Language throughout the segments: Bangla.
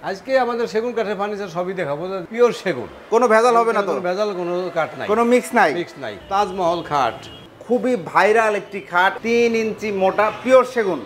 আজকে আমাদের সেগুন কাঠের ফার্নিচার সবই দেখাবো, পিওর সেগুন, কোনো ভেজাল হবে না তো? ভেজাল কোনো কাঠ নাই, কোনো মিক্স নাই। তাজমহল খাট, খুবই ভাইরাল একটি খাট, 3 ইঞ্চি মোটা, পিওর সেগুন।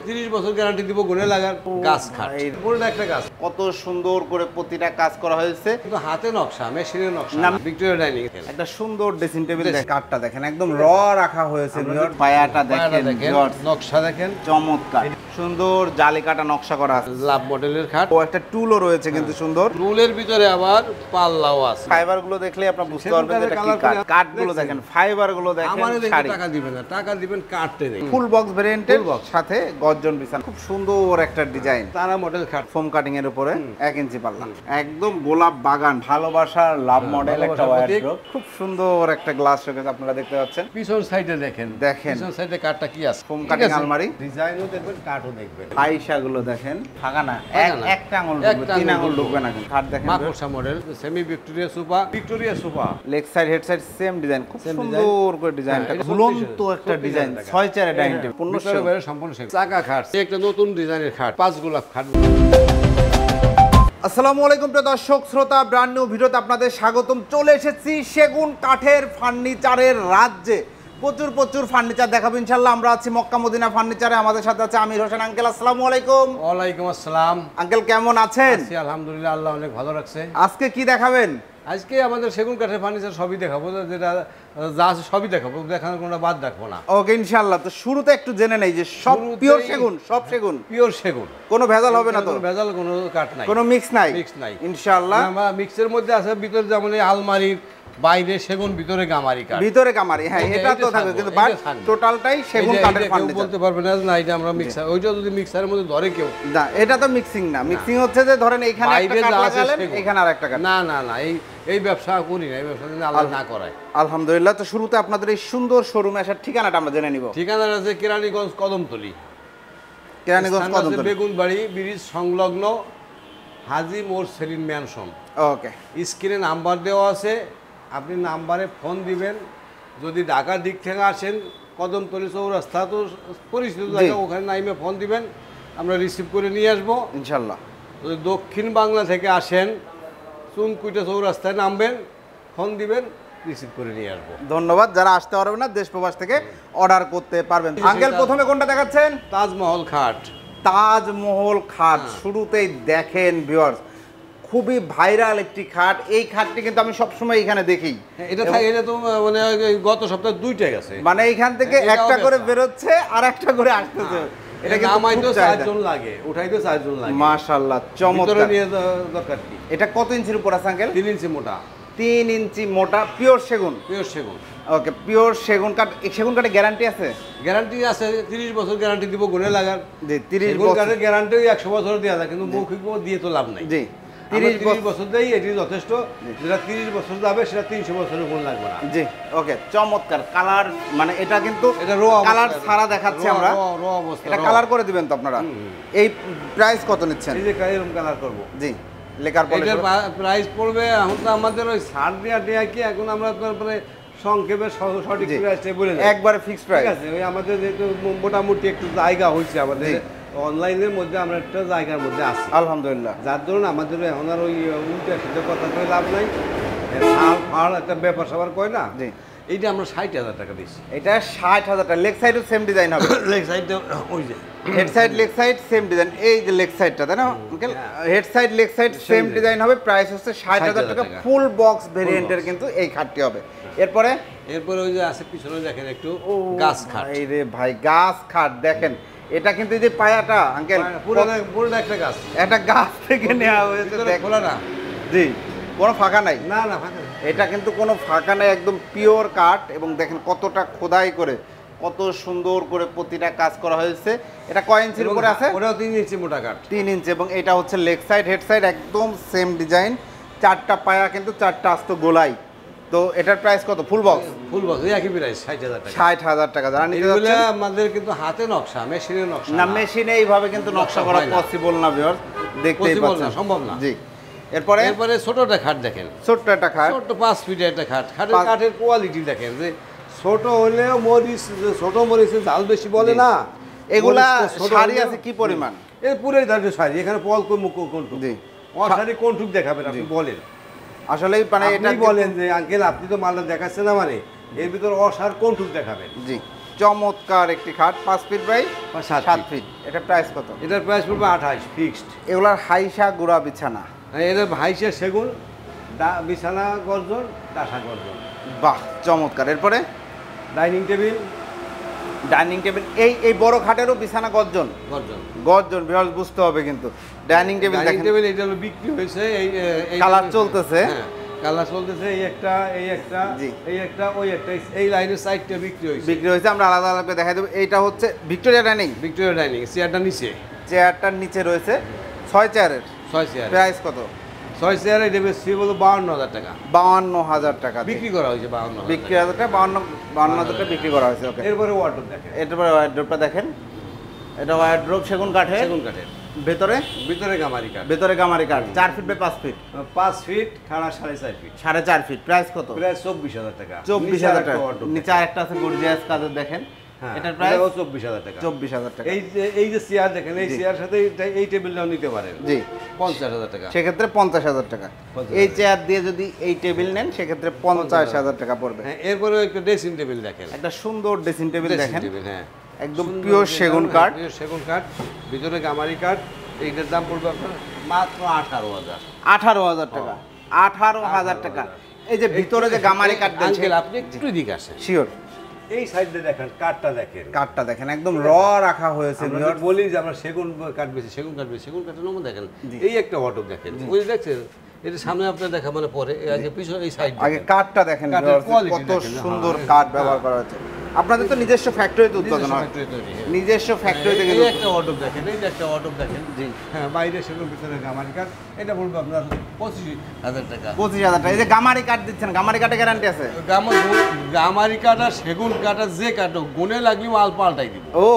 30 বছর গ্যারান্টি দিব, গুণে লাগার গাছ খাট, পুরো একটা গাছ। কত সুন্দর করে প্রতিটা কাজ করা হয়েছে, কিন্তু হাতে নকশা, মেশিনের নকশা, ভিক্টোরিয়া ডাইনিং। একটা সুন্দর ড্রেসিং টেবিল, কাঠটা দেখেন একদম র রাখা হয়েছে, পায়াটা দেখেন, নকশা দেখেন, চমৎকার সুন্দর জালি কাটা নকশা করা আছে। লাভ মডেলের খাট, ও একটা টুলও রয়েছে কিন্তু সুন্দর, টুলের ভিতরে আবার পাল্লাও আছে। ফাইবার গুলো দেখলে আপনারা বুঝতে পারবেন এটা কি কাঠ। কাঠ গুলো দেখেন, ফাইবার গুলো দেখেন, টাকা দিবেন না, টাকা দিবেন কাটতে নেই। ফুল বক্স ভেরিয়েন্টের সাথে গর্জন বিছানা, খুব সুন্দর একটা ডিজাইন, তারা মডেল খাট, ফোম কাটিং এর উপরে 1 ইঞ্চি পাল্লা, একদম গোলাপ বাগান, ভালোবাসার লাভ মডেল একটা ওয়ার্ড্রোব, খুব সুন্দর একটা গ্লাস শোকেস আপনারা দেখতে পাচ্ছেন। পিছন সাইডে দেখেন পিছন সাইডে কাঠটা কি আছে, ফোম কাটিং আলমারি, ডিজাইনও দেখবেন, কাঠও দেখবেন। আয়শা গুলো দেখেন, ফাঁকা না, একটা আঙুল ঢুকবে, 3 আঙুল ঢুকবে না। খাট দেখেন মাকড়সা model, semi Victoria sofa, leg side head side same design, খুব সুন্দর করে ডিজাইনটা, ঝুলন্ত একটা ডিজাইন, 6 চেয়ারের ডাইনিং টেবিল, সম্পূর্ণ সেগুন। চাকা খাট, একটা নতুন ডিজাইনের খাট, 5 গোলাপ খাট। আসসালামু আলাইকুম প্রিয় দর্শক শ্রোতা, ব্র্যান্ড নিউ ভিডিওতে আপনাদের স্বাগতম। চলে এসেছি সেগুন কাঠের ফার্নিচারের রাজ্যে। প্রচুর প্রচুর ফার্নিচার দেখাবো ইনশাআল্লাহ। আমরা আছি মক্কা মদিনা ফার্নিচারে, আমাদের সাথে আছে আমির হোসেন আঙ্কেল। আসসালামু আলাইকুম। ওয়ালাইকুম আসসালাম। আঙ্কেল কেমন আছেন? আছি আলহামদুলিল্লাহ, আল্লাহ অনেক ভালো রাখছে। আজকে কি দেখাবেন? আজকে আমাদের সেগুন কাঠের ফার্নিচার সবই দেখাবো, যেটা যা আছে সবই দেখাবো, দেখানোর কোনো বাদ রাখবো না। ওকে ইনশাআল্লাহ। তো শুরুতে একটু জেনে নেই যে সব পিওর সেগুন, সব সেগুন, পিওর সেগুন, কোনো ভেজাল হবে না তো? ভেজাল কোনো কাঠ নাই, কোনো মিক্স নাই, ইনশাআল্লাহ। আমরা মিক্সের মধ্যে আছে ভিতরে, যেমন এই আলমারির বাইরে সেগুন, ভিতরে গামারি কাঠ, ভিতরে গামারি, হ্যাঁ এটা তো থাকবে, কিন্তু বাট টোটালটাই সেগুন কাঠের ফার্নিচার। বলতে পারবে না এটা আমরা মিক্সার, ওইটা যদি মিক্সারের মধ্যে ধরে কেউ, না এটা তো মিক্সিং না। মিক্সিং হচ্ছে যে ধরেন এইখানে একটা কাঠ লাগালেন, এখানে আরেকটা কাঠ। না না না, এই ব্যবসা করি না, এই ব্যবসা যদি আল্লাহ না করায়। আলহামদুলিল্লাহ। তো শুরুতে আপনাদের এই সুন্দর শোরুমে আসার ঠিকানাটা আমরা জেনে নিব। ঠিকানাটা আছে কেরানীগঞ্জ কদমতলী, কেরানীগঞ্জ কদমতলী, বেগুনবাড়ি ব্রিজ সংলগ্ন হাজী মোর সেলিম ম্যানশন। ওকে, স্ক্রিনে নাম্বার দেওয়া আছে, আপনি নাম্বারে ফোন দিবেন। যদি ঢাকার দিক থেকে আসেন, কদমতলী চৌরাস্তা তো পরিচিত জায়গা, ওখানে নাইমে ফোন দিবেন, আমরা রিসিভ করে নিয়ে আসবো ইনশাল্লাহ। যদি দক্ষিণ বাংলা থেকে আসেন, চুনকুইটা চৌরাস্তায় নামবেন, ফোন দিবেন, রিসিভ করে নিয়ে আসবো। ধন্যবাদ। যারা আসতে পারবে না, দেশ প্রবাস থেকে অর্ডার করতে পারবেন। আঙ্কেল প্রথমে কোনটা দেখাচ্ছেন? তাজমহল খাট। তাজমহল খাট শুরুতেই দেখেন ভিউয়ার্স, খুবই ভাইরাল একটি খাট। এই খাটটি কিন্তু আমি সবসময় এখানে দেখি। এটা তো মানে গত সপ্তাহে 2টা গেছে, মানে এইখান থেকে একটা করে বেরোচ্ছে আর একটা করে আসতেছে। এটা কিন্তু নামাইতো 4 জন লাগে, উঠাইতো 4 জন লাগে। মাশাআল্লাহ, চমৎকার। নিয়ে দরকার কি? এটা কত ইঞ্চির উপর আছে আঙ্কেল? 3 ইঞ্চি মোটা। 3 ইঞ্চি মোটা, পিওর সেগুন। পিওর সেগুন। ওকে, পিওর সেগুন কাঠ। এই সেগুন কাঠে গ্যারান্টি আছে? গ্যারান্টি আছে, 30 বছর গ্যারান্টি দিব, গুণে লাগার। জি, 30 বছর কাঠের গ্যারান্টি 100 বছর দেওয়া যায়, কিন্তু মৌখিক দিয়ে তো লাভ নাই। জি, 30 বছর দেই, এটি যথেষ্ট। যেটা 30 বছর যাবে সেটা 300 বছরের গুণ লাগবে না। জি, ওকে, চমৎকার কালার। মানে এটা কিন্তু এটা কালার ছাড়া দেখাচ্ছি আমরা, এটা কালার করে দিবেন তো আপনারা? এই প্রাইস কত নিচ্ছেন? এই যে এরকম কালার করব। জি, লেকার পরে এটার প্রাইস পড়বে, এখন তো আমাদের ওই ছাড় দেয়া কি, এখন আমরা মানে সংক্ষেপে সঠিক প্রাইসটা বলে দিই, একবারে ফিক্সড প্রাইস। ঠিক আছে। ওই আমাদের যেহেতু মোটামুটি একটু জায়গা হয়েছে, আমাদের অনলাইনের মধ্যে আমরা একটা জায়গার মধ্যে আছি আলহামদুলিল্লাহ, যার জন্য আমাদের এখন আর ওই উল্টা সিদ্ধ কথা কয়ে লাভ নাই। আর একটা ব্যাপার সবার কয় না। জি, এইটা আমরা 60,000 টাকা দিচ্ছি। এটা 60,000 টাকা। লেগ সাইডও সেম ডিজাইন হবে? লেগ সাইডে ওই যে head side leg side same design. এই যে লেগ সাইডটা, তাই না uncle? Head side leg side same design হবে। প্রাইস হচ্ছে 60,000 টাকা। ফুল বক্স ভেরিয়েন্টের কিন্তু এই খাটটি হবে। এরপরে ওই যে আছে পিছনে দেখেন একটু গাছ খাট। এই রে ভাই, গাছ খাট দেখেন। এটা কিন্তু এই যে পায়াটা আঙ্কেল পুরো একটা গাছ, একটা গাছ থেকে নেওয়া হয়েছে, খোলা না। জি, কোনো ফাঁকা নাই। না না, ফাঁকা নাই। এটা কিন্তু কোনো ফাঁকা নাই, একদম পিওর কাঠ। এবং দেখেন কতটা খোদাই করে, কত সুন্দর করে প্রতিটা কাজ করা হয়েছে। এটা কয় ইঞ্চির উপরে আছে? ওটাও 3 ইঞ্চি মোটা কাঠ। 3 ইঞ্চি। এবং এটা হচ্ছে লেগ সাইড, হেড সাইড একদম সেম ডিজাইন। 4টা পায়া কিন্তু 4টা আস্ত গোলাই। তো এটার প্রাইস কত? Full box? ফুল বক্স একই প্রাইস, 60,000 টাকা। 60,000 টাকা। যারা নিতে যাচ্ছেন, আমাদের কিন্তু হাতে নকশা, মেশিনের নকশা না। মেশিনে এইভাবে কিন্তু নকশা করা পসিবল না ভিউয়ার্স, দেখতেই পাচ্ছেন, সম্ভব না। জি। এরপরে ছোটটা খাট দেখেন, ছোট্ট একটা খাট, ছোট 5 ফিটের একটা খাট। কাঠের কোয়ালিটি দেখেন, যে ছোট হলেও মরিচ, ছোট মরিচের ঝাল বেশি বলে না। এগুলা সারি আছে কি পরিমাণ? এর পুরোই দাঁড়িয়ে সাইজ, এখানে পল কোন মুখ কোনটুক জি অসারি কোনটুক দেখাবেন আপনি বলেন, আসলেই মানে এটা আপনি বলেন যে আঙ্কেল আপনি তো মালটা দেখাচ্ছেন না, মানে এর ভিতর অসার কোনটুক দেখাবেন। জি চমৎকার একটি খাট 5 ফিট বাই 7 7 ফিট। এটা প্রাইস কত? এটার প্রাইস পড়বে 28 ফিক্সড। এগুলার হাইসা গুড়া বিছানা, এটা ভাইসে সেগুন, বিছানা গর্জন, ডাসা গর্জন। বাহ চমৎকার। এরপরে ডাইনিং টেবিল, ডাইনিং টেবিল, এই বড় খাটেরও বিছানা গর্জন গর্জন। গর্জন বিরল বুঝতে হবে কিন্তু। ডাইনিং টেবিল ডাইনিং দেখেন, টেবিল এটা হলো বিক্রি হয়েছে, এই কালার চলতেছে। কালার চলতেছে, এই একটা জি। এই একটা ওই একটা, এই লাইনের সাইডটা বিক্রি হয়েছে। বিক্রি হয়েছে, আমরা আলাদা আলাদা দেখাই দেবো। এইটা হচ্ছে ভিক্টোরিয়া ডাইনিং, ভিক্টোরিয়া ডাইনিং, চেয়ারটা নিচে, চেয়ারটার নিচে রয়েছে 6 চেয়ারের। 6 চেয়ার, প্রাইস কত? 6 চেয়ার এটা বেশি বলো 52,000 টাকা 52,000 টাকা বিক্রি করা হয়েছে। 52,000 বিক্রি হাজার টাকা 52,000 টাকা বিক্রি করা হয়েছে। ওকে, এরপরে ওয়ার্ডরোব দেখেন, এরপরে ওয়ার্ড্রোবটা দেখেন। এটা ওয়ার্ড্রোব সেগুন কাঠের, সেগুন কাঠের, ভেতরে ভিতরে গামারি কাঠ, ভেতরে গামারি কাঠ, 4 ফিট বাই 5 ফিট, 5 ফিট, খাড়া 4.5 ফিট, 4.5 ফিট। প্রাইস কত? প্রায় 24,000 টাকা। 24,000 টাকা। wardrobe নিচে আরেকটা আছে গর্জিয়াস কাজের দেখেন, হ্যাঁ, এটার প্রাইস এটাও 24,000 টাকা। 24,000 টাকা। এই যে চেয়ার দেখেন, এই জি। চেয়ার সাথে এই টেবিলটাও নিতে পারেন, জি 50,000 টাকা। সেক্ষেত্রে 50,000 টাকা। 50,000 এই চেয়ার দিয়ে যদি এই টেবিল নেন সেক্ষেত্রে 50,000 টাকা পড়বে। হ্যাঁ, এরপরে একটা ড্রেসিং টেবিল দেখেন, একটা সুন্দর ড্রেসিং টেবিল ড্রেসিং দেখেন, টেবিল, হ্যাঁ, একদম সুন্দর পিওর design, সেগুন হ্যাঁ, কাঠ, pure সেগুন কাঠ, ভিতরে গামারি কাঠ। এইটার দাম পড়বে আপনার মাত্র 18,000। 18,000 টাকা। 18,000 টাকা। এই যে ভিতরে যে গামারি কাঠ আঙ্কেল দেখছেন, আপনি একটু দিকে আসেন, শিওর এই সাইডে দেখেন, কাঠটা দেখেন, কাঠটা দেখেন, একদম র রাখা হয়েছে। আমরা তো বলি যে আমরা সেগুন কাঠ বেশি, সেগুন কাঠ বেশি, সেগুন কাঠের নমুনা দেখেন। জি। এই একটা অটো দেখেন, ওই দেখছেন, এটা সামনে আপনার দেখা মানে পরে, এই আগে পিছনে এই সাইড আগে কাঠটা দেখেন, কাঠের viewers, quality কত দেখেন, সুন্দর হ্যাঁ, কাঠ হ্যাঁ। ব্যবহার করা হয়েছে। আপনাদের তো নিজস্ব ফ্যাক্টরিতে উৎপাদন হয়, নিজস্ব ফ্যাক্টরিতে এই কিন্তু একটা অটো দেখেন, এই যে একটা অটো দেখেন, জি হ্যাঁ, বাইরে সেগুন, ভিতরে গামারি কাঠ। এটা বলবো আপনার 25,000 টাকা। 25,000 টাকা। এই যে গামারি কাঠ দিচ্ছেন, গামারি কাঠে গ্যারান্টি আছে? গামারি কাঠ আর সেগুন কাঠ আর যে কাঠ গুনে লাগলে মাল পাল্টাই দিব। ও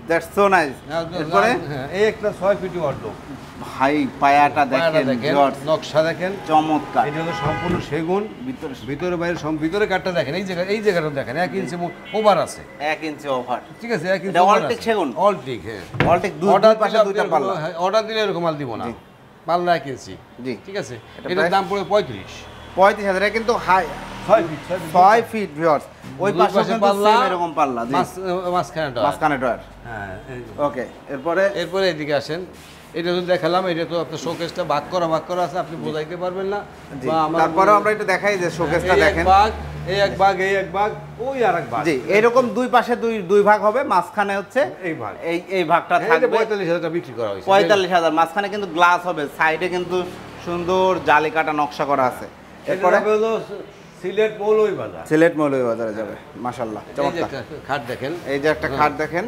দ্যাটস সো নাইস। এরপরে হ্যাঁ, এই একটা 6 ফিটি অটো, ভাই পায়াটা দেখেন, viewers, নকশা দেখেন, চমৎকার। এটা হলো সম্পূর্ণ সেগুন, ভিতরে ভিতরে বাইরে ভিতরে কাঠটা দেখেন, এই জায়গাটা দেখেন, 1 ইঞ্চি ওভার আছে, 1 ইঞ্চি ওভার। ঠিক আছে, 1 ইঞ্চি এটা all teak সেগুন? অল টিক, হ্যাঁ। অলটেক দুই পাশে দুইটা পাল্লা। অর্ডার দিলে এরকম মাল দিব না, জি। পাল্লা 1 ইঞ্চি, জি ঠিক আছে। এটা এটার price? দাম পড়বে 35। 35,000 টাকা কিন্তু হাই 6 ফিট, 6 ফিট ভিউয়ার্স। ওই দুই পাশে পাশে কিন্তু পাল্লা, same এরকম পাল্লা, জি মাঝখানে ডয়ার। মাঝখানে ডয়ার। হ্যাঁ, এই যে। ওকে, এরপরে এরপরে এদিকে আসেন, এটা তো দেখালাম, এটা তো আপনার শোকেসটা ভাগ করা আছে, আপনি বোঝাইতে পারবেন না। জি, বা আমার তারপরে আমরা একটু দেখাই যে শোকেসটা এই এক দেখেন। ভাগ, এই এক ভাগ, এই এক ভাগ, ওই আর এক ভাগ, জি এরকম দুই পাশে দুই ভাগ হবে, মাঝখানে হচ্ছে এই ভাগ, এই ভাগটা এই যে থাকবে 45,000 টাকা বিক্রি করা হয়েছে। 45,000। মাঝখানে কিন্তু গ্লাস হবে, সাইডে কিন্তু সুন্দর জালি কাটা নকশা করা আছে। এরপরে এরপরে হলো সিলেট মৌলভী বাজার। সিলেট মৌলভীবাজারে যাবে, মাশাআল্লাহ এই যে চমৎকার। একটা খাট দেখেন, এই যে একটা খাট দেখেন,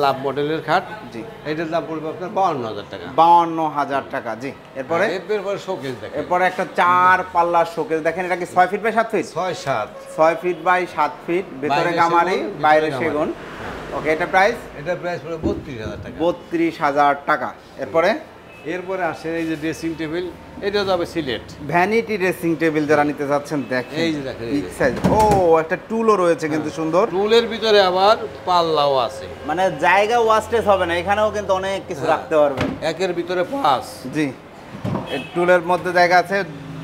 লাভ মডেলের খাট, জি এটার দাম পড়বে আপনার 52,000 টাকা। 52,000 টাকা। জি এরপরে এরপরে শোকেস দেখেন, এরপরে একটা 4 পাল্লার শোকেস দেখেন। এটা কি 6 feet by 7 feet? 6-7, 6 feet by 7 feet, ভেতরে বাইরে গামারি, সেগুন, ভিতরে বাইরে গামারি। সেগুন। ওকে, এটা প্রাইস এটার প্রাইস পড়বে 32,000 টাকা। 32,000 টাকা। এরপরে এরপরে আসে এই যে ড্রেসিং টেবিল, এটা যাবে সিলেট। ভ্যানিটি ড্রেসিং টেবিল যারা নিতে যাচ্ছেন দেখেন, এই যে দেখেন, এই বিগ যে। সাইজ। ও একটা টুলও রয়েছে কিন্তু সুন্দর, টুলের ভিতরে আবার পাল্লাও আছে, মানে জায়গা ওয়াস্টেজ হবে না, এখানেও কিন্তু অনেক কিছু হ্যাঁ। রাখতে পারবেন। একের ভিতরে 5। জি এই টুলের মধ্যে জায়গা আছে,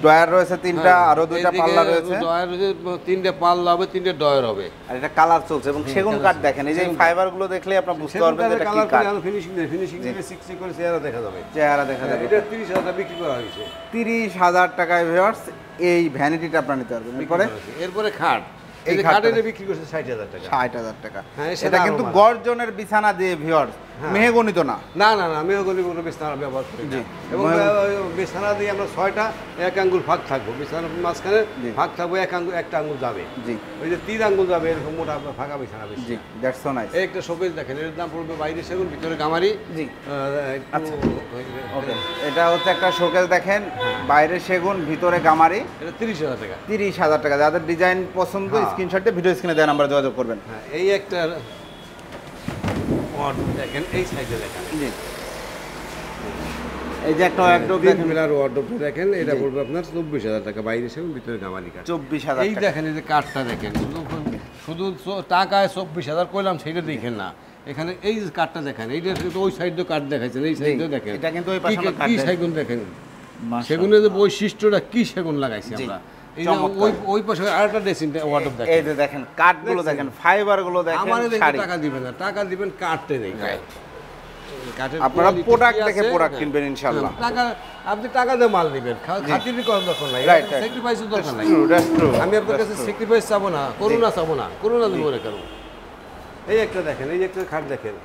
ডয়ার রয়েছে 3টা, আরো 2টা পাল্লা রয়েছে, ডয়ার রয়েছে, 3টে পাল্লা হবে, 3টে ডয়ার হবে। আর এটা কালার চলছে। এবং সেগুন কাঠ দেখেন, এই যে ফাইবার গুলো দেখলে আপনারা বুঝতে পারবেন যে এটা কি কাঠ। ফিনিশিং দিলে 60 করে চেহারা দেখা যাবে। চেহারা দেখা যাবে। এটা 30,000 টাকা বিক্রি করা হয়েছে। 30,000 টাকায় ভিউয়ার্স এই ভ্যানিটিটা আপনারা নিতে পারবেন। এরপরে এরপরে খাট, এই এই যে খাটটা খাটের বিক্রি করছে 60,000 টাকা। 60,000 টাকা। হ্যাঁ, এর সাথে এটা আরো কিন্তু মাল। গর্জনের বিছানা দিয়ে ভিউয়ার্স, হ্যাঁ। মেহগনি তো না। না না না, আমি ওগুলি কোনো বিছানা ব্যবহার করি জি। না। এবং বিছানা দিয়ে আমরা 6টা 1 আঙ্গুল ফাঁক থাকবো, বিছানার মাঝখানে জি। ফাঁক থাকবো, একটা আঙ্গুল যাবে, জি ওই যে 3 আঙ্গুল যাবে, এরকম মোটা ফাঁকা বিছানা বেশি। জি দ্যাটস সো নাইস। এই একটা শোকেস দেখেন, এর দাম পড়বে বাইরে সেগুন, ভিতরে গামারি। জি আচ্ছা, ওকে, এটা হচ্ছে একটা শোকেস দেখেন, বাইরে সেগুন, ভিতরে গামারি। এটা 30,000 টাকা। 30,000 টাকা। যাদের ডিজাইন পছন্দ হ্যাঁ। স্ক্রিনশট দিয়ে ভিডিও স্ক্রিনে দেওয়া নাম্বারে যোগাযোগ করবেন। হ্যাঁ, এই একটা ওয়ার্ডরোব দেখেন, এই সাইডে দেখেন, জি এই যে একটা ওয়ার্ডরোব দেখেন, মিলার ওয়ার্ডরোবটা দেখেন, এটা জি। পড়বে আপনার 24,000 টাকা, বাইরে সেগুন, ভিতরে গামারি কাঠ। 24,000 এই টাকা। দেখেন, এই যে কাঠটা দেখেন, শুধু টাকায় 24,000 কইলাম সেটা দেখেন না, এখানে এই যে কাঠটা দেখেন, এইটা কিন্তু ওই সাইডে কাঠ দেখাইছেন, এই সাইডে দেখেন এটা কিন্তু ওই পাশে আমরা কাঠ কি দেখেন। সেগুন দেখেন, মাশাআল্লাহ। সেগুনের যে বৈশিষ্ট্যটা কি সেগুন লাগাইছি জি, আমরা। এই যে চমৎকার। ওই পাশে আরেকটা ড্রেসিং ওয়ার্ডরোব এই দেখেন, যে দেখেন কাঠগুলো দেখেন, ফাইবারগুলো দেখেন, আমারে দেখে শাড়ি। টাকা দিবেন না, টাকা দিবেন কাঠতে দেখে। কাঠের আপনারা quality প্রোডাক্ট কি দেখে আছে, প্রোডাক্ট হ্যাঁ। কিনবেন ইনশাআল্লাহ। টাকা আপনি টাকা দিয়ে মাল নেবেন, খাতিরই করার দরকার নাই, Right, right. স্যাক্রিফাইসের দরকার নাই। True, that's true, আমি আপনার কাছে that's true. স্যাক্রিফাইস চাবো না, করুণা চাবো না, করুণা দেবো না কেন। এই একটা দেখেন, এই একটা খাট দেখেন,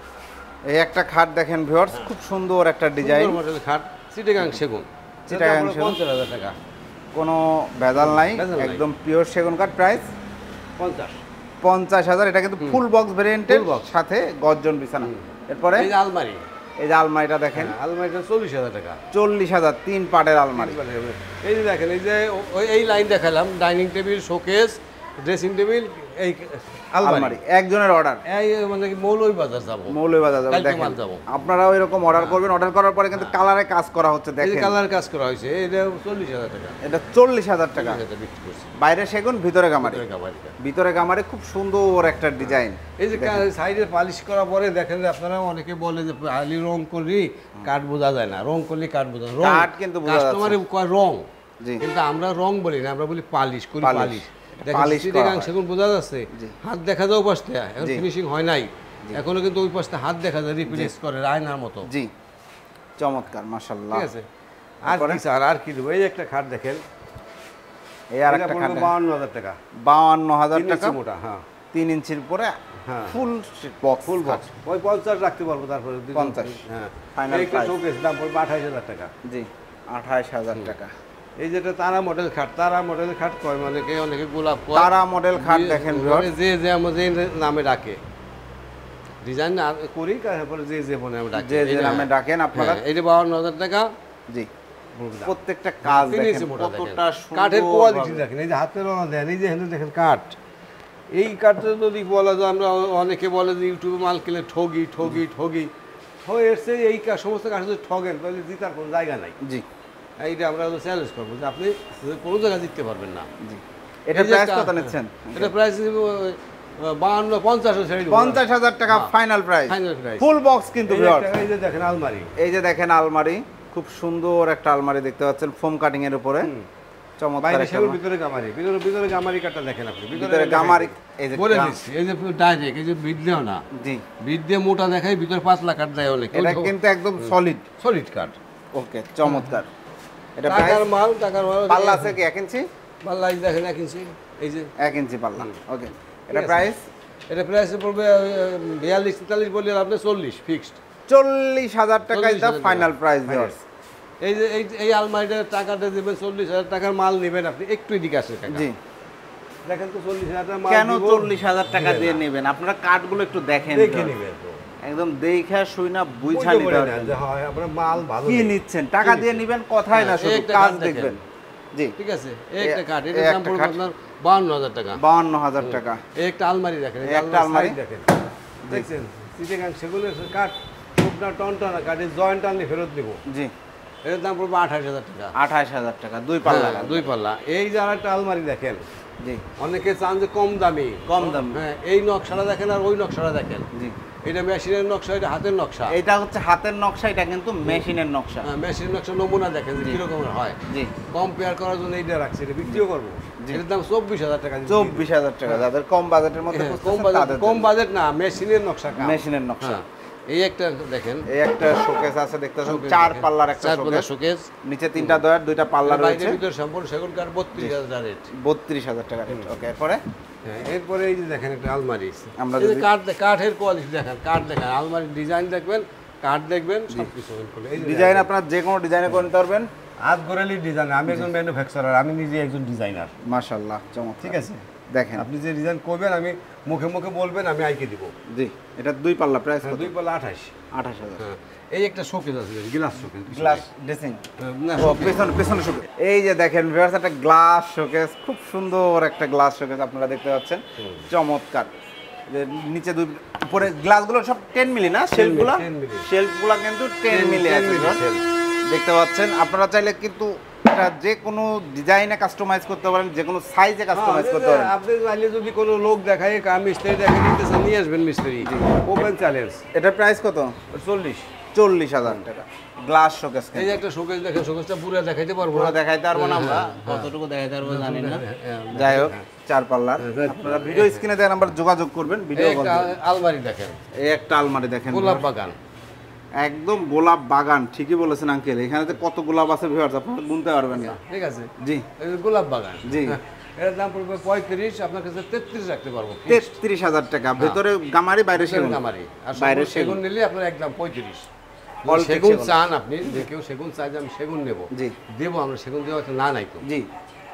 এই একটা খাট দেখেন ভিউয়ার্স, খুব সুন্দর একটা ডিজাইন, সুন্দর মডেল খাট, চিটাগাং সেগুন, চিটাগাং সেগুন। 50,000 টাকা, কোনো ভেজাল নাই, ভেজাল নাই। একদম পিওর সেগুন কাঠ, প্রাইস 50। 50,000। এটা কিন্তু ফুল বক্স ভেরিয়েন্টের Full box। সাথে গর্জন বিছানা। এরপরে এই যে আলমারি, এই যে আলমারিটা দেখেন, আলমারিটা 40,000 টাকা। 40,000, 3 পাটের আলমারি। এই যে দেখেন, এই যে এই লাইন দেখালাম, dining table, showcase, dressing table, এই আলমারি আলমারি, একজনের অর্ডার, এই মানে কি মৌলভীবাজার যাবো, মৌলভীবাজার যাবে। কালকে দেখেন মাল যাবো। আপনারাও এরকম অর্ডার করবেন, অর্ডার করার পরে কিন্তু কালারে কাজ করা হচ্ছে এই যে দেখেন। কালার কাজ করা হয়েছে, এটা 40,000 টাকা, এটা 40,000 টাকা, এটা বিক্রি করছি। বাইরে সেগুন ভিতরে গামারি, ভিতরে কাবাডিটা। ভিতরে গামারি, খুব সুন্দর একটা ডিজাইন। এই যে সাইডে পালিশ করার পরে দেখেন যে আপনারা অনেকে বলে যে খালি রং করলি কাঠ বোঝা যায় না, রং করলে কাঠ বোঝা যায় না। কাঠ কিন্তু বোঝা যাচ্ছে। কাস্টমারে কয় রং, জি। কিন্তু আমরা রং বলি না, আমরা বলি পালিশ করি, পালিশ। পালিশ। পালিশ করা চিটাগাং হয়। সেগুন বোঝা যাচ্ছে, জি। হাত দেখা যায় ওই পাশটা, এখন জি। ফিনিশিং হয় নাই, এখনো কিন্তু ওই পাশটা হাত দেখা যায়, রিপ্লেস করে আয়নার মতো। জি, চমৎকার, মাশাআল্লাহ। ঠিক আছে, আর তারপরে? কি স্যার, আর কি দেবো? এই একটা খাট দেখেন, এই আর এটা একটা পড়বে খাট 52,000 টাকা, 52,000 3 টাকা, ইঞ্চি মোটা, হ্যাঁ 3 ইঞ্চির পরে হ্যাঁ। ফুল বক্স, ফুল বক্স, ওই 50 রাখতে পারবো, তারপরে 50 হ্যাঁ। Final একটা price। শোকেস দাম পড়বে 28,000 টাকা। জি, 28,000 টাকা। এই যেটা তারা মডেল খাট, তারা মডেল খাট কয়, অনেকে অনেকে গোলাপ কয়, তারা মডেল খাট দেখেন ভিউয়ার্স, মানে যে আমাদের নামে ডাকে, ডিজাইন করি, তারপরে যে মনে আমি ডাকি, যে যে এই নামে ডাকেন আপনারা। হ্যাঁ, এইটা 52,000 টাকা। জি, প্রত্যেকটা কাজ ফিনিশিং দেখেন মোটা দেখেন। কতটা সুন্দর, কাঠের কোয়ালিটি দেখেন, এই যে হাতের রঙা দেন, এই যে হ্যান্ডেল দেখেন কাঠ। এই কাঠটা যদি বলা যায়, আমরা অনেকে বলে যে ইউটিউবে মাল কিনলে ঠগি ঠগি ঠগি হয়ে এসছে, এই সমস্ত কাঠ যদি ঠগেন তাহলে জিতার কোনো জায়গা নাই। জি এইটা আমরা চ্যালেঞ্জ করবো যে আপনি কোনো জায়গায় জিততে পারবেন না। জি। এটা এই যে প্রাইস একটা- কত নিচ্ছেন? এটা প্রাইস 52-50 ছেড়ে 50,000 টাকা final price, Final price। Full box কিন্তু ভিউয়ার্স। এই যে দেখেন আলমারি, এই যে দেখেন আলমারি, খুব সুন্দর একটা আলমারি দেখতে পাচ্ছেন, ফোম কাটিং এর উপরে, চমৎকার বাইরে একটা সেগুলো আলমারি। ভিতরে গামারি, ভিতরে গামারি কাঠটা দেখেন আপনি, ভিতরে গামারি, এই যে বলে দিচ্ছি, এই যে ডাইরেক্ট, এই যে বিদ্যেও না, জি, বিদ্যে মোটা দেখায়, ভিতরে পাতলা কাঠ দেয় অনেক, এটা কিন্তু একদম সলিড। সলিড কাঠ। ওকে, চমৎকার। এটা টাকার প্রাইস, মাল, টাকার মাল। পাল্লা আছে কি 1 ইঞ্চি? পাল্লা এই দেখেন 1 ইঞ্চি, এই যে 1 ইঞ্চি পাল্লা। ওকে, এটা আছে। প্রাইস এটা প্রাইস পড়বে 42-43 বললে আপনি 40 ফিক্সড। 40,000 টাকা is the 40,000 final price Final। Viewers. এই যে এই আলমারিটার টাকাটা দেবেন 40,000 টাকার মাল নেবেন আপনি, একটু এদিকে আসেন কাকা। জি, দেখেন তো 40,000 টাকার মাল কেন দিব, 40,000 টাকা দিবেন দিয়ে না। নেবেন? আপনারা কাঠগুলো একটু দেখেন, দেখে viewers। নেবেন তো। একদম দেখা শুইনা বুঝা বুঝতে নিতে পারেন না হবে। যে হয় আপনার মাল ভালো কি নেই। নিচ্ছেন, টাকা কি দিয়ে নিচ্ছেন? নিবেন, কথাই না, হ্যাঁ, শুধু একটা কাজ কাঠ দেখেন। দেখবেন। জি, ঠিক আছে, এই একটা কাঠ, এই এটার দাম একটা পড়বে কাঠ। আপনার 52,000 টাকা। 52,000 টাকা। এই একটা আলমারি দেখেন, এই একটা আলমারি। দেখেন, দেখছেন চিটাগাং সেগুনের কাঠ, শুকনা টনটনা কাঠের জয়েন্ট আনলে ফেরত দিব। জি, এটার দাম পড়বে 28,000 টাকা। 28,000 টাকা, 2 পাল্লা। হ্যাঁ, 2 পাল্লা। এই যে আরেকটা আলমারি দেখেন, জি, অনেকে চান যে কম দামি, কম দাম। হ্যাঁ, এই নকশাটা দেখেন আর ওই নকশাটা দেখেন, জি, এটা মেশিনের নকশা, এটা হাতের নকশা। এটা হচ্ছে হাতের নকশা, এটা কিন্তু মেশিনের নকশা। হ্যাঁ, মেশিনের নকশা নমুনা দেখেন যে জি। কিরকমের হয়, জি, কম্পেয়ার করার জন্য এইটা রাখছি, এটা বিক্রিও করবো। জি। এটার দাম 24,000 টাকা। 24,000 টাকা। যাদের কম বাজেটের মধ্যে হ্যাঁ, খুঁজতেছেন কম তাদের বাজেট না, মেশিনের নকশা কাম। মেশিনের নকশা। হ্যাঁ, এই একটা দেখেন, এই একটা শোকেস আছে দেখতে পাচ্ছেন, showcase 4 দেখেন। পাল্লার একটা 4 পাল্লার শোকেস, শোকেস, নিচে 3টা দয়ার, 2টা পাল্লা বাইরে রয়েছে, ভিতর সম্পূর্ণ সেগুন কাঠ, 32,000 রেট। 32,000 টাকা রেট। ওকে, এরপরে হ্যাঁ, এরপরে এই যে দেখেন একটা আলমারি, আমরা এই যে যদি- কাঠের কোয়ালিটি দেখেন, কাঠ দেখেন, আলমারির ডিজাইন দেখবেন, কাঠ দেখবেন, সবকিছু করলে এই যে ডিজাইন দেখেন। আপনারা যে কোনো ডিজাইনে করে নিতে পারবেন। হাত গড়ালি ডিজাইন, আমি একজন ম্যানুফ্যাকচারার, আমি নিজে একজন ডিজাইনার। মাশাআল্লাহ, চমৎকার। ঠিক আছে, দেখেন, আপনি যে ডিজাইন করবেন আমি মুখে মুখে বলবেন, আমি আইকে দিব। জি, এটা 2 পাল্লা, প্রাইস হ্যাঁ, 2 পাল্লা 28। 28,000। হ্যাঁ, এই একটা শোকেস আছে, গ্লাস শোকেস, গ্লাস ড্রেসিং, না ও পেছনে শোকেস। এই যে দেখেন ভিউয়ার্স, একটা গ্লাস শোকেস, খুব সুন্দর একটা গ্লাস শোকেস আপনারা দেখতে পাচ্ছেন, চমৎকার। যে নিচে উপরে গ্লাসগুলো সব 10 মিলি না, শেলফগুলো 10 মিলি। শেলফগুলো কিন্তু 10 মিলি আছে মিলি ভিউয়ার্স। shelf। দেখতে পাচ্ছেন, আপনারা চাইলে কিন্তু এটা যে কোনো ডিজাইনে কাস্টমাইজ করতে পারেন, যে কোনো সাইজে কাস্টমাইজ করতে পারেন। আপনি চাইলে যদি কোনো লোক দেখায় মিস্ত্রি দেখে নিতে চান, নিয়ে আসবেন মিস্ত্রি, ওপেন চ্যালেঞ্জ। এটার প্রাইস কত? 40,000 টাকা। গ্লাস শোকেস, এই যে একটা শোকেস দেখেন, শোকেসটা পুরো দেখাইতে পারবো পুরো না, দেখাইতে পারবো না আমরা, কতটুকু দেখাইতে পারবো জানি না। যাই হোক, 4 পাল্লার। আপনারা ভিডিও স্ক্রিনে দেওয়া নাম্বার যোগাযোগ করবেন, ভিডিও কল করবেন। আলমারি দেখেন, এই একটা আলমারি দেখেন, গোলাপ বাগান, একদম গোলাপ বাগান। ঠিকই বলেছেন আঙ্কেল, এখানে তো কত গোলাপ আছে ভিউয়ার্স আপনারা গুনতে পারবেন না। ঠিক আছে, জি এই যে গোলাপ বাগান, জি। এর দাম পড়বে 35, আপনার কাছে 33 রাখতে পারবো। 33,000 টাকা। ভিতরে গামারি, বাইরে সেগুন। গামারি আর বাইরে সেগুন নিলে আপনার একদম 35। All সেগুন section। চান আপনি, যে কেউ সেগুন চাই যে আমি সেগুন নেব, জি দেবো আমরা, সেগুন দেওয়া না নাই তো, জি,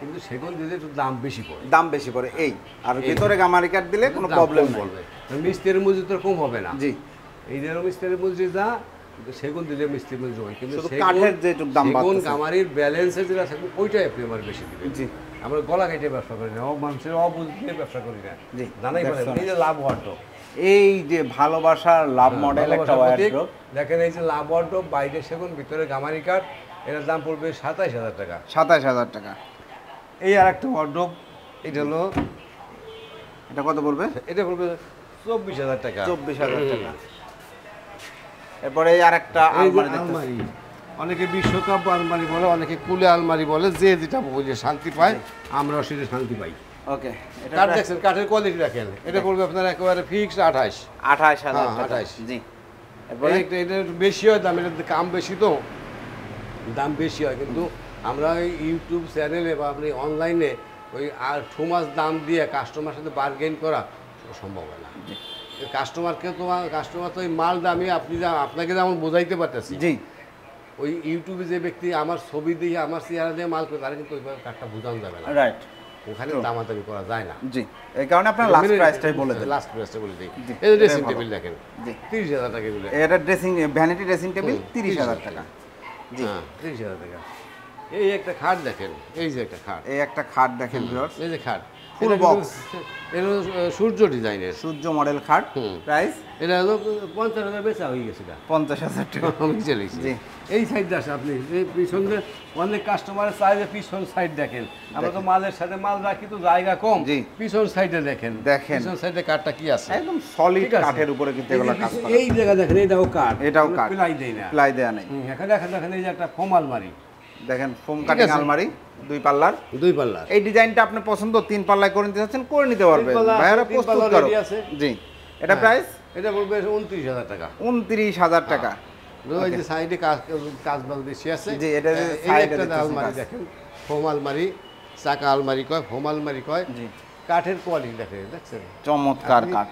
কিন্তু সেগুন দিলে একটু দাম বেশি পড়ে, দাম বেশি পড়ে এই। আর ভিতরে গামারি কাঠ দিলে কোনো প্রবলেম বলবে, মিস্ত্রির মজুরি তো কম হবে না। জি, এই যে মিস্ত্রির মজুরি যা, কিন্তু সেগুন দিলে মিস্ত্রির মজুরি হয়, কিন্তু শুধু কাঠের যেটুক দাম সেগুন বাড়তেছে। গামারির ব্যালেন্সে যেটা সেগুন ওইটাই আপনি আমার বেশি দিবেন। জি, আমরা গলা কেটে ব্যবসা করি না, মানুষের অবুঝ দিয়ে ব্যবসা করি না। জি, জানাই পারেন এই যে লাভ ওয়ার্ডরোব, এই যে ভালোবাসার লাভ মডেল একটা ওয়ার্ডরোব দেখেন, এই যে লাভ ওয়ার্ডরোব, বাইরে সেগুন, ভিতরে গামারি কাঠ, এটার দাম পড়বে 27,000 টাকা। 27,000 টাকা। এই আর একটা ওয়ার্ডরোব, এটা হলো, এটা কত পড়বে? এটা পড়বে 24,000 টাকা। 24,000 টাকা। এরপরে এই আরেকটা এই যে আলমারি দেখতেছি। আলমারি, অনেকে বিশ্বকাপ আলমারি বলে, অনেকে কুলে আলমারি বলে, যে যেটা বুঝে শান্তি পায়, আমরাও সেটা শান্তি পাই। ওকে, এটা কাঠ দেখছেন, কাঠের কোয়ালিটি দেখেন, এটা পড়বে আপনার একেবারে ফিক্সড 28। 28,000 হ্যাঁ, টাকা। 28 জি। এরপরে এটা একটু বেশি হয় দাম, এটা কাম বেশি তো, দাম বেশি হয়, কিন্তু আমরা ওই ইউটিউব চ্যানেলে বা আপনি অনলাইনে ওই আর ঠুমাস দাম দিয়ে কাস্টমার সাথে বার্গেন করা সম্ভব হয় না। কাস্টমার তো ওই মাল দামি, আপনাকে যেমন বোঝাইতে পারতেছি, জি, ওই ইউটিউবে যে ব্যক্তি আমার ছবি দিয়ে, আমার চেহারা দিয়ে মাল করে, তারা কিন্তু ওইভাবে কাঠটা বোঝানো যাবে না, রাইট। ওখানে দামাদামি করা যায় না। জি, এই কারণে আপনার লাস্ট প্রাইসটাই বলে দেন। লাস্ট প্রাইসটা বলে দিই। জি, এই যে ড্রেসিং ভালো। টেবিল দেখেন, জি, 30,000 টাকা এগুলো। এটা ড্রেসিং ভ্যানিটি ড্রেসিং টেবিল 30,000 টাকা। জি, হ্যাঁ, 30,000 টাকা। এই একটা খাট দেখেন, এই যে একটা খাট, এই একটা খাট দেখেন ভিউয়ার্স, এই যে খাট, ফুল এটা বক্স, কিন্তু- এটা হলো সূর্য ডিজাইনের, সূর্য মডেল খাট। হুম। প্রাইস এটা হলো 50,000 বেচা হয়ে গেছে এটা। 50,000 টাকা। আমি চলেছি জি। এই সাইডটা আছে, আপনি এই পিছনে অনেক কাস্টমারের চাই যে পিছন সাইড দেখেন, আমরা তো মালের সাথে মাল রাখি তো জায়গা কম, জি। পিছন সাইডে দেখেন, দেখেন। পিছন সাইডে কাঠটা কি আছে, একদম সলিড ঠিক আছে? কাঠের উপরে কিন্তু এই যে এগুলো কাজ পিছনে- করা। এই জায়গা দেখেন, এটাও কাঠ, এটাও কাঠ। প্লাই দেয় না, প্লাই দেয়া নেই। এখানে দেখেন, দেখেন এই যে একটা ফোম আলমারি, দেখেন ফোম ঠিক কাটিং আছে। আলমারি 2 পাল্লার। 2 পাল্লার। এই ডিজাইনটা আপনি পছন্দ 3 পাল্লায় করে নিতে চাচ্ছেন, করে নিতে পারবেন। 3 পাল্লা আছে, ভাইয়ারা 3 প্রস্তুত পাল্লা করো। ready আছে। জি, এটা হ্যাঁ। প্রাইস এটা বলবে 29,000 টাকা। 29,000 টাকা। ওই যে সাইডে কাজ বাজ বেশি আছে। জি, এটা যে এই সাইডে একটা দেখতেছি আলমারি কাজ। দেখেন, ফোম আলমারি, চাকা আলমারি কয়, ফোম আলমারি কয়, জি, কাঠের কোয়ালিটি দেখেন, দেখছেন, চমৎকার আপনি- কাঠ।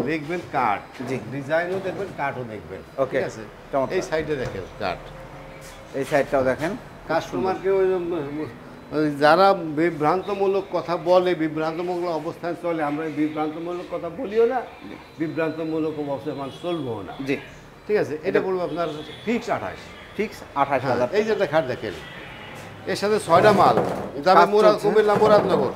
দেখবেন কাঠ, জি। ডিজাইনও দেখবেন, কাঠও দেখবেন, Okay, ঠিক আছে। চমৎকার। এই সাইডে দেখেন কাঠ, এই সাইডটাও দেখেন। কাস্টমারকে ওই যারা বিভ্রান্তমূলক কথা বলে, বিভ্রান্তমূলক অবস্থায় চলে, আমরা এই বিভ্রান্তমূলক কথা বলিও না, বিভ্রান্তমূলক অবস্থায় মানুষ চলবেও না, জি, ঠিক আছে। এটা বলবো আপনার ফিক্স 28। ফিক্স 28,000। এই যে একটা খাট দেখেন, এর সাথে 6টা মাল, যাবে কাজ মুরাদ, চলছে। কুমিল্লা মুরাদনগর,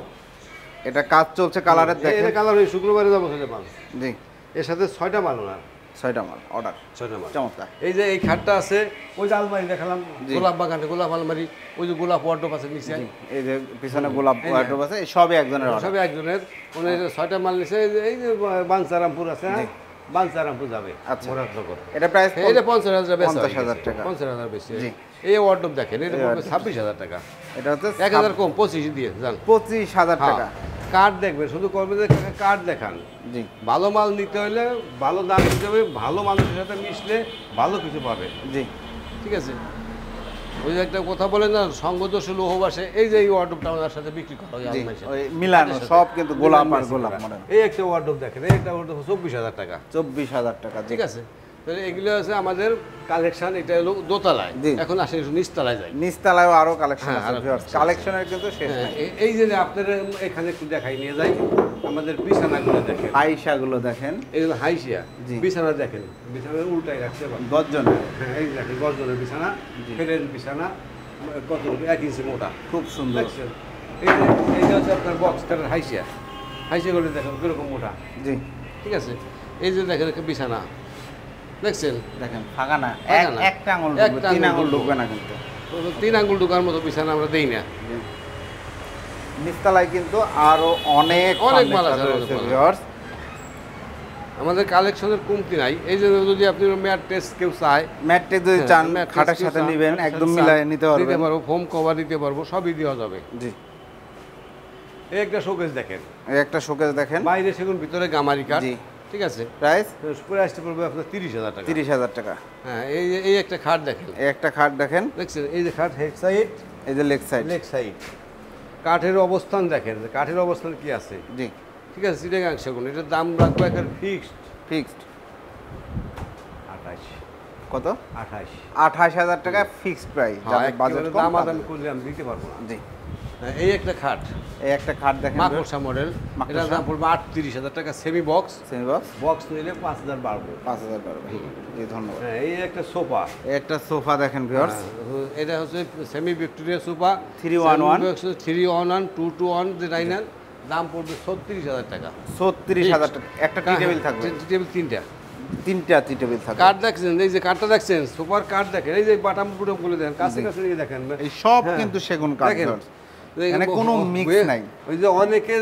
এটা কাজ চলছে, কালারের দেখেন। এটা কালার ওই শুক্রবারে যাবো 6টা মাল, জি, এর সাথে 6টা মাল ওনার, 6টা মাল অর্ডার। 6টা মাল। চমৎকার। এই যে এই খাটটা আছে, ওই যে আলমারি দেখালাম, জি। গোলাপ বাগানে গোলাপ আলমারি, ওই যে গোলাপ ওয়ার্ডরোব আছে নিচে, এই যে পিছনে গোলাপ এই যে- ওয়ার্ডরোব আছে, এই সবই একজনের অর্ডার। সবই একজনের। উনি 6টা মাল নিছে, এই যে বাঞ্চারামপুর আছে, হ্যাঁ, বাঞ্চারামপুর যাবে আচ্ছা। মুরাদনগর। এটা প্রাইস এটা 50,000 বেচা 50,000 টাকা। 50,000 বেশি। জি। এই ওয়ার্ডরোব দেখেন, এটা পড়বে 26,000 টাকা। এটা হচ্ছে 1,000 কম, 25 দিয়ে যান। 25,000 টাকা। কার্ড দেখবেন, শুধু করবে যে কার্ড দেখান। জি, ভালো মাল নিতে হলে ভালো দাম দিতে হবে, ভালো মানুষের সাথে মিশলে ভালো কিছু পাবে, জি, ঠিক আছে। ওই যে একটা কথা বলে না, সঙ্গদোষ লোহবাসে, এই যে এই ওয়ার্ডরোবটা ওনার সাথে বিক্রি করা হয় জি, আলমারির সাথে। ওই মিলানো কাঠের সাথে। সব কিন্তু গোলাপ আর মিলান গোলাপ মেশিন মডেল। করা। এই একটা ওয়ার্ডরোব দেখেন, এই একটা ওয়ার্ডরোব 24,000 টাকা, 24,000 টাকা। জি, ঠিক আছে। তাহলে এগুলো আছে আমাদের কালেকশন, এটা হলো দোতলায়, জি। এখন আসে একটু নিচতলায় যাই। নিচতলায়ও আরো কালেকশন হ্যাঁ, আছে আরো ভিউয়ার্স, collection কালেকশনের কিন্তু শেষ হ্যাঁ, নেই। এই যে আপনার এখানে একটু দেখাই নিয়ে যাই, আমাদের বিছানাগুলো দেখেন, আইসাগুলো দেখেন, এগুলো হাইসিয়া জি। বিছানা দেখেন, বিছানার উল্টাই রাখতে পারেন। গর্জনের, হ্যাঁ, এই দেখেন গর্জনের বিছানা, জি। ফেরের বিছানা, কত 1 ইঞ্চি মোটা, খুব সুন্দর। দেখছেন। এই যে হচ্ছে আপনার বক্স কাঠের হাইসিয়া, হাইসিয়াগুলো দেখেন কীরকম মোটা, জি, ঠিক আছে। এই যে দেখেন একটা বিছানা, দেখছেন, দেখেন ফাঁকা না, ফাঁকা না। একটা আঙুল একটা ঢুকবে, 3 আঙুল আঙুল ঢুকবে। ঢুকবে না কিন্তু। 3 আঙ্গুল ঢোকার মতো বিছানা আমরা দেই না। নিচতলায় কিন্তু আরো অনেক অনেক মাল আছে furniture আমাদের রয়েছে মাল। viewers। আমাদের কালেকশনের কমতি নাই। এই যে যদি আপনি ম্যাট টেস্ট কেউ চায়, ম্যাট্রিক যদি চান খাটের সাথে নেবেন একদম মিলায় নিতে পারবেন। ফোম কভার দিতে পারবো, সবই দেওয়া যাবে। জি, এই একটা শোকেস দেখেন, এই একটা শোকেস দেখেন, বাইরে সেগুন ভিতরে গামারি কাঠ। জি। ঠিক আছে, প্রাইস প্রাইসটা পড়বে আপনার 30,000 টাকা। 30,000 টাকা। হ্যাঁ, এই একটা খাট দেখেন, এই একটা খাট দেখেন, দেখছেন? এই যে খাট হেড সাইড, এই যে লেগ সাইড। Leg side. কাঠের অবস্থান দেখেন, কাঠের অবস্থান কি আছে। জি, ঠিক আছে, চিটাগাং সেগুন। এটার দাম রাখবো একের ফিক্সড ফিক্সড 28। কত? 28। 28,000 টাকা ফিক্সড প্রাইস। যাদের বাজেট কম দাম তাদের। আমি করলে আমি দিতে পারবো না। জি, হ্যাঁ, এই একটা খাট এই একটা খাট দেখেন, মাকড়সা মডেল, মাকড়সা। এটার দাম পড়বে 38,000 টাকা। Semi box, semi box box নিলে 5,000 বাড়বো। 5,000 পারবে। জি, ধন্যবাদ। হ্যাঁ, এই একটা সোফা, এই একটা সোফা দেখেন ভিউয়ার্স, এটা হচ্ছে সেমি ভিক্টোরিয়া সোফা 311 311 221 যে ডাইনার, দাম পড়বে 36,000 টাকা। 36,000 টাকা। একটা টি টেবিল থাকবে, টেবিল তিনটা। তিনটা টি টেবিল থাকবে। কাঠ দেখছেন, এই যে কাঠটা দেখছেন, সোফার কাঠ দেখেন, এই যে বাটাম বুটাম গুলো দেখেন, কাছে কাছে নিয়ে দেখেন। এই সব হ্যাঁ, কিন্তু সেগুন কাঠ দেখেন। ভিউয়ার্স। এখানে কোনো মিক্স নাই। ওই যে অনেকে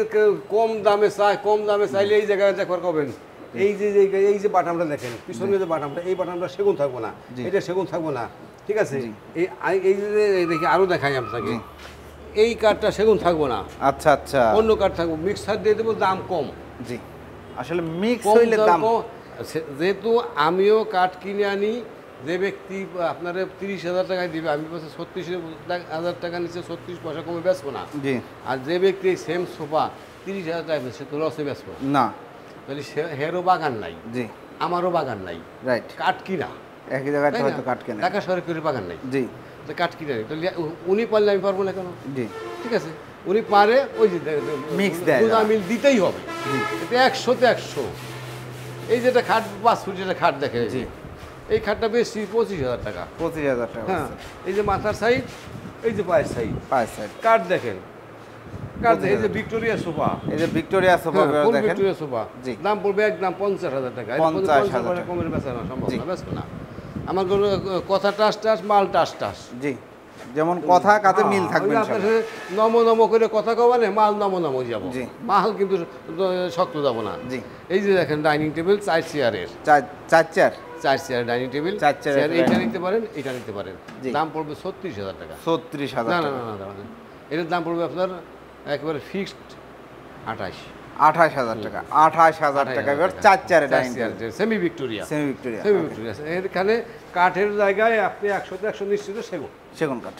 কম দামে চায়, কম দামে চাইলে এই জায়গায় দেখবার পাবেন। এই যে বাটামটা দেখেন, পিছনে যে বাটামটা, এই বাটামটা সেগুন থাকবো না, জি। এটা সেগুন থাকবো না। ঠিক আছে, জি। এই যে দেখি আরো দেখাই আপনাকে, এই কাঠটা সেগুন থাকবো না, আচ্ছা আচ্ছা, অন্য কাঠ থাকবো, মিক্সার দিয়ে দেবো, দাম কম। জি, আসলে মিক্স কম হইলে দাম কম। যেহেতু আমিও কাঠ কিনে আনি, যে ব্যক্তি আপনারা 30,000 টাকায় দিবে, আমি বলছি 36,000 টাকা নিচে 36 পয়সা কমে বেচবো না। জি, আর যে ব্যক্তি সেম সোফা 30,000 টাকা সে তো লসে বেচবো না, তাহলে হেরও বাগান নাই, জি, আমারও বাগান নাই, রাইট, কাঠ কিনা, একই জায়গায় তাই না? হয়তো কাঠ কেনে। ঢাকা শহরে করে বাগান নাই, জি, তো কাঠ কিনে নেই, তাহলে উনি পারলে আমি পারবো না কেন? জি, ঠিক আছে, উনি পারে, ওই যে Mix দেয় দুধ যারা। মিল দিতেই হবে। জি, এটা 100-তে 100। এই যেটা খাট 5 ফুট যেটা খাট দেখে, জি। এই খাটটা বেশি 25,000 টাকা। 25,000 টাকা। হ্যাঁ, এই যে মাথার সাইড, এই যে পায়ের সাইড, পাঁচ সাইড। কাঠ দেখেন, কাঠ এই যে ভিক্টোরিয়া সোফা, এই যে ভিক্টোরিয়া সোফা ফুল দেখেন, ভিক্টোরিয়া সোফা, জি। দাম পড়বে একদম 50,000 টাকা। 50,000 টাকা। কমের বেচা না সম্ভব জি। না, বেচবো না। আমার কোনো কথা টাস টাস, মাল টাস টাস। জি, যেমন কথা কাজে মিল থাকবে আমি আপনার সাথে নম করে কথা কবা না, মাল নম যাব। জি। মাল কিন্তু শক্ত যাব না। জি, এই যে দেখেন ডাইনিং টেবিল 4 চেয়ারের, চার চেয়ার, 4 চেয়ার ডাইনিং টেবিল, 4 চেয়ারের এইটা dining নিতে পারেন, এটা নিতে পারেন। জি। দাম পড়বে 36,000 টাকা। 36,000 না না টাকা। না না না, এটার দাম পড়বে আপনার একেবারে ফিক্সড 28,000 28,000 টাকা। 28,000 টাকা এবার চার চেয়ারে dining table, semi Victoria. Semi Victoria, semi Victoria এখানে কাঠের জায়গায় আপনি 100-তে 100 নিশ্চিত সেগুন। সেগুন কাঠ।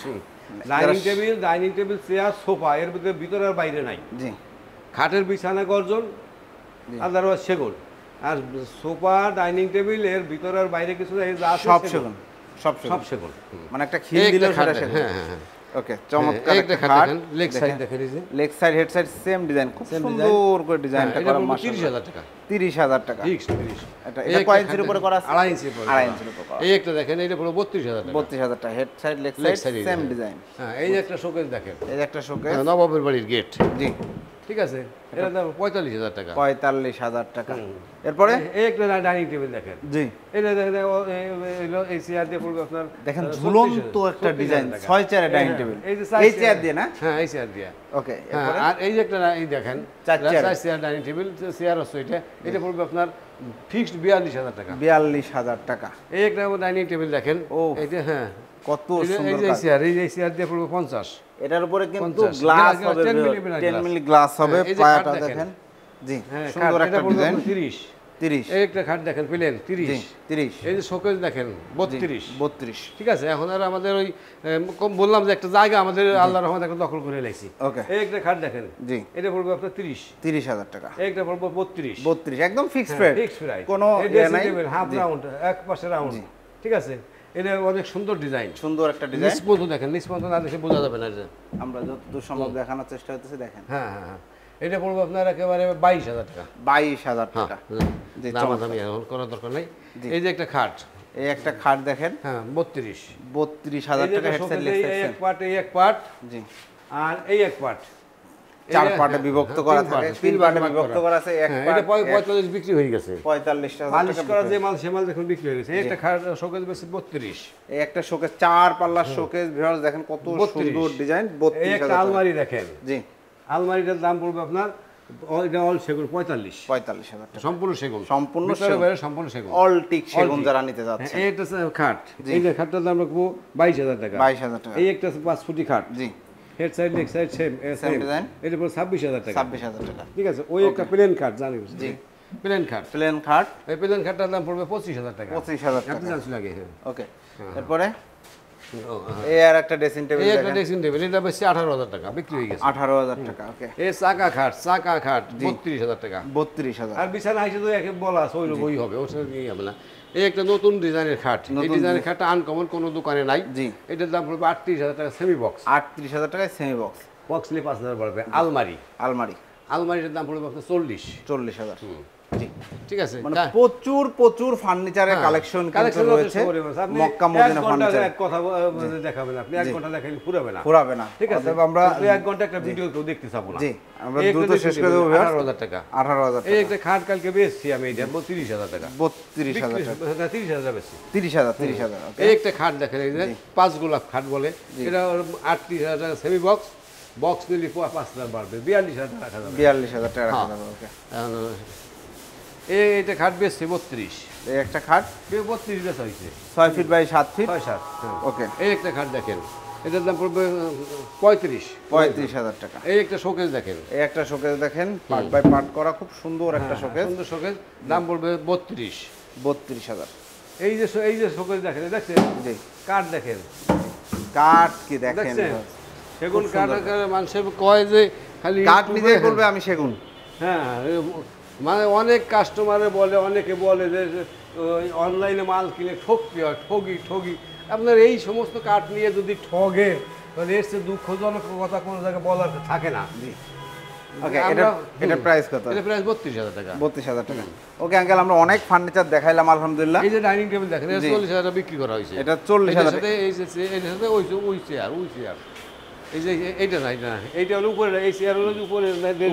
ডাইনিং টেবিল চেয়ার সোফা, এর ভিতরে আর বাইরে নাই। জি, খাটের বিছানা গর্জন, জি। আদারওয়াইজ সেগুন। আর সোফা ডাইনিং টেবিল এর ভিতরে আর বাইরে কিছু নাই, যা আছে সব সেগুন। সেগুন, সব সব সেগুন। সেগুন। মানে একটা খিল এই দিলেও একটা খাট সেটা দেখেন, সেগুন। হ্যাঁ হ্যাঁ হ্যাঁ। ওকে, চমৎকার এই একটা খাট খাট দেখেন, লেগ সাইড দেখেন, এই যে leg side head side same design, খুব Same সুন্দর করে হ্যাঁ, ডিজাইনটা এটা করা, পড়বে মাশাআল্লাহ। 30,000 টাকা। 30,000 টাকা। ফিক্সড 30। এটা এই এটা একটা কয় খাট ইঞ্চির উপরে দেখেন, করা আছে? 2.5 ইঞ্চির উপরে 2.5 করা। ইঞ্চির উপরে করা। এই একটা দেখেন, এটা পড়বে 32,000 টাকা। 32,000 টাকা head side leg leg side side same design. হ্যাঁ, এই যে একটা শোকেস দেখেন, এই যে একটা শোকেস, নবাবের বাড়ির গেট। জি, ঠিক আছে, এটার দাম 45,000 টাকা। 45,000 টাকা। এরপরে এই একটা ডাইনিং টেবিল দেখেন, জি, এটা দেখেন, এই চেয়ার দিয়ে পড়বে আপনার দেখেন 36,000 ঝুলন্ত একটা ডিজাইন, টাকা। 6 চেয়ারের ডাইনিং হ্যাঁ, টেবিল। এই যে এই চেয়ার দিয়ে না? হ্যাঁ, এই চেয়ার দিয়ে। ওকে, হ্যাঁ, এরপরে আর এই যে একটা এই দেখেন, 4 chair. 4 chair dining table, chair আছে এটা পড়বে আপনার ফিক্সড 42,000 টাকা। 42,000 টাকা। এই একটা ডাইনিং টেবিল দেখেন, ও, এইটা হ্যাঁ, কত এই যে সুন্দর কাজ। চেয়ার, এই চেয়ার দিয়ে পড়বে 50। এটার উপরে কিন্তু 50 গ্লাস হবে, 10 মিলিমিটার 10 মিলি গ্লাস হবে, হ্যাঁ, এই যে পায়াটা খাট দেখেন। দেখেন। জি, হ্যাঁ, সুন্দর খাট, একটা এটা পড়বে ডিজাইন। 30। 30, এই একটা খাট দেখেন, পেলেন 30। জি, 30, এই যে শোকেস দেখেন 32। 32। ঠিক আছে, এখন আর আমাদের ওই বললাম যে একটা জায়গা আমাদের আল্লাহর রহমতে একটা দখল করে লাইছি। ওকে, এই একটা খাট দেখেন, জি, এটা পড়বে আপনার 30। 30,000 টাকা। এই একটা পড়বে 32। 32 একদম ফিক্সড রেট, ফিক্স প্রাইস, কোনো এই ইয়ে ড্রেসিং নাই। টেবিল হাফ জি, রাউন্ড, এক পাশে রাউন্ড। জি। ঠিক আছে, এটা অনেক সুন্দর ডিজাইন। সুন্দর একটা ডিজাইন। নিষ্পন্ত দেখেন, নিষ্পন্ত না দেখে বোঝা যাবে না যে। আমরা যতদূর সম্ভব দেখানোর চেষ্টা করতেছি, দেখেন। হ্যাঁ হ্যাঁ হ্যাঁ, এটা পড়বে আপনার একেবারে 22,000 টাকা। 22,000 হ্যাঁ, টাকা। জি, দামাদামি এখন করার দরকার নেই। জি। এই যে একটা খাট, এই একটা খাট দেখেন, হ্যাঁ 32। 32,000 টাকা হেড সাইড লেগ এই সাইড। এক পার্ট, এই এক পার্ট, জি, আর এই এক পার্ট। চার পার্টে বিভক্ত করা থাকে, তিন পার্টে বিভক্ত করা আছে। এক এটা 45 বিক্রি হয়ে গেছে। 45,000 পালিশ করা যে মাল সে মাল দেখুন বিক্রি হয়ে গেছে। একটা খাট শোকেস বেশি 32। এই একটা শোকেস, 4 পাল্লার শোকেস, ভিউয়ার্স দেখেন কত সুন্দর ডিজাইন। এই একটা 32,000 আলমারি দেখেন, জি আলমারিটার দাম পড়বে আপনার এটা অল সেগুন 45,000 টাকা, সম্পূর্ণ সেগুন, সম্পূর্ণ ভিতরে বাইরে সম্পূর্ণ সেগুন, অল টিক সেগুন যারা নিতে যাচ্ছে। এই একটা খাট, এই যে খাটটার দাম রাখবো 22,000 টাকা। 22,000 টাকা। এই একটা 5 ফুটি খাট, জি হেড সাইড নেক সাইড সেম ডিজাইন, এটা পড়ে 26,000 টাকা। 26,000 টাকা, ঠিক আছে। ওই একটা প্লেন খাট জানেন, জি প্লেন খাট, প্লেন খাট, এই প্লেন খাটটার দাম পড়বে 25,000 টাকা। 25,000 টাকা, আপনি জানছেন আগে। ওকে। এরপরে এই আর একটা ড্রেসিং টেবিল, এই একটা ড্রেসিং টেবিল, এটা বেশি 18,000 টাকা বিক্রি হয়ে গেছে। 18,000 টাকা, ওকে। এই চাকা খাট 32,000 টাকা। 32,000, আর বিছানা হাইসে তো একে বলা আছে ওই রকমই হবে, ওটা নিয়ে হবে না। এই একটা নতুন ডিজাইনের খাট, এই ডিজাইনের খাটটা আনকমন কোনো দোকানে নাই। জি এটার দাম পড়বে 38,000 টাকা সেমি বক্স। 38,000 টাকায় সেমি বক্স, বক্স নিয়ে 5,000 পড়বে। আলমারি, আলমারি আলমারিটার দাম পড়বে আপনার 40,000। জি ঠিক আছে। মানে প্রচুর ফার্নিচারের কালেকশন কিন্তু রয়েছে মক্কা মদিনা ফার্নিচার। এক কথা দেখাবেন আপনি, 1 ঘন্টা দেখালে ফুরাবে না। ঠিক আছে, আমরা 1 ঘন্টা একটা ভিডিও কেউ দেখতে চাবো না। জি আমরা দ্রুত শেষ করে দেব। 18,000 টাকা। 18,000 টাকা। এই একটা খাট কালকে বেচছি আমি, এটা 32,000 টাকা। 32,000 টাকা, 30,000 বেশি। 30,000, ওকে। এই একটা খাট দেখেন, এই যে 5 গোলাপ খাট বলে, এটা 38,000 টাকা সেমি বক্স। বক্স নিলে 5,000 বাড়বে, 42,000 টাকা রাখা যাবে। 42,000 টাকা রাখা যাবে, ওকে। এইটা খাট বেচছে 32। এই একটা খাট 32 বেচা হয়েছে, 6 ফিট বাই 7 ফিট, 6-7। ওকে। এই একটা খাট দেখেন, এটার দাম পড়বে 35,000 টাকা। এই একটা শোকেস দেখেন, এই একটা শোকেস দেখেন, পার্ট বাই পার্ট করা, খুব সুন্দর একটা শোকেস, সুন্দর শোকেস, দাম পড়বে 32,000। এই যে শোকেস দেখেন, দেখছেন? জি কাঠ দেখেন, কাঠ কি দেখেন, দেখছেন? সেগুন কাঠ মানুষের কয় যে খালি কাঠ নিজেই বলবে আমি সেগুন। হ্যাঁ, মানে অনেক কাস্টমারে বলে, অনেকে বলে যে অনলাইনে মাল কিনে ঠগি। আপনার এই সমস্ত কাঠ নিয়ে যদি ঠগে, তাহলে এর চেয়ে দুঃখজনক কথা কোনো জায়গায় বলার থাকে না। জি ওকে। এটা প্রাইস কত? এটা প্রাইস 32,000 টাকা। 32,000 টাকা, ওকে আঙ্কেল। আমরা অনেক ফার্নিচার দেখাইলাম আলহামদুলিল্লাহ। এই যে ডাইনিং টেবিল দেখেন, এটা 40,000 টাকা বিক্রি করা হয়েছে। এটা 40,000 টাকা। এটার সাথে ওই চেয়ার, এই যে এইটা না, এইটা হলো উপরে, এই চেয়ার হলো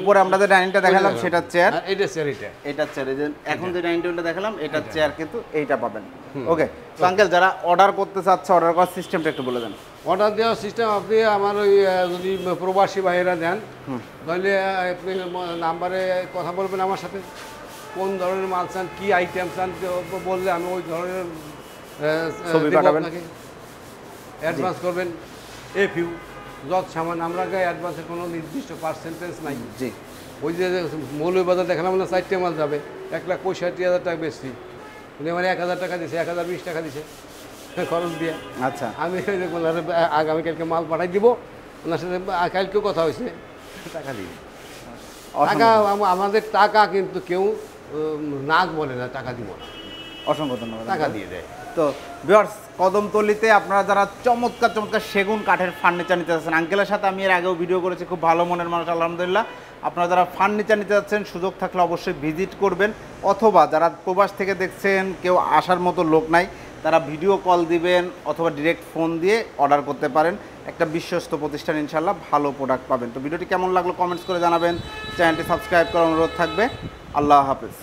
উপরে আমরা যে ডাইনিংটা দেখালাম সেটা চেয়ার, এইটা চেয়ার, এটা চেয়ার। এই যে এখন যে ডাইনিং টেবিলটা দেখালাম এটা চেয়ার, কিন্তু এইটা পাবেন, ওকে। তো আঙ্কেল যারা অর্ডার করতে চাচ্ছে, অর্ডার করার সিস্টেমটা একটু বলে দেন। অর্ডার দেওয়ার সিস্টেম আপনি আমার ওই যদি প্রবাসী ভাইয়েরা দেন, তাহলে আপনি নাম্বারে কথা বলবেন আমার সাথে, কোন ধরনের মাল চান, কী আইটেম চান বললে আমি ওই ধরনের ছবি পাঠাবেন। অ্যাডভান্স করবেন ফিউ যত সামান, আমরা অ্যাডভান্সের কোনো নির্দিষ্ট পার্সেন্টেজ নাই। জি ওই যে মৌলভীবাজার দেখালাম না, 4টে মাল যাবে, 1,65,000 টাকা বেশি, উনি আমার 1,000 টাকা দিছে, 1,020 টাকা দিছে খরচ দিয়ে। আচ্ছা, আমি আগামীকালকে মাল পাঠাই দিব, ওনার সাথে কালকেও কথা হয়েছে, টাকা দিই। টাকা আমাদের টাকা কিন্তু কেউ নাক বলে না, টাকা দিব না, অসংখ্য ধন্যবাদ, টাকা দিয়ে দেয়। তো ভিউয়ার্স, কদমতলিতে আপনারা যারা চমৎকার সেগুন কাঠের ফার্নিচার নিতে যাচ্ছেন, আঙ্কেলের সাথে আমি এর আগেও ভিডিও করেছি, খুব ভালো মনের মানুষ আলহামদুলিল্লাহ। আপনারা যারা ফার্নিচার নিতে যাচ্ছেন, সুযোগ থাকলে অবশ্যই ভিজিট করবেন, অথবা যারা প্রবাস থেকে দেখছেন কেউ আসার মতো লোক নাই, তারা ভিডিও কল দিবেন অথবা ডিরেক্ট ফোন দিয়ে অর্ডার করতে পারেন। একটা বিশ্বস্ত প্রতিষ্ঠান, ইনশাল্লাহ ভালো প্রোডাক্ট পাবেন। তো ভিডিওটি কেমন লাগলো কমেন্টস করে জানাবেন, চ্যানেলটি সাবস্ক্রাইব করার অনুরোধ থাকবে। আল্লাহ হাফেজ।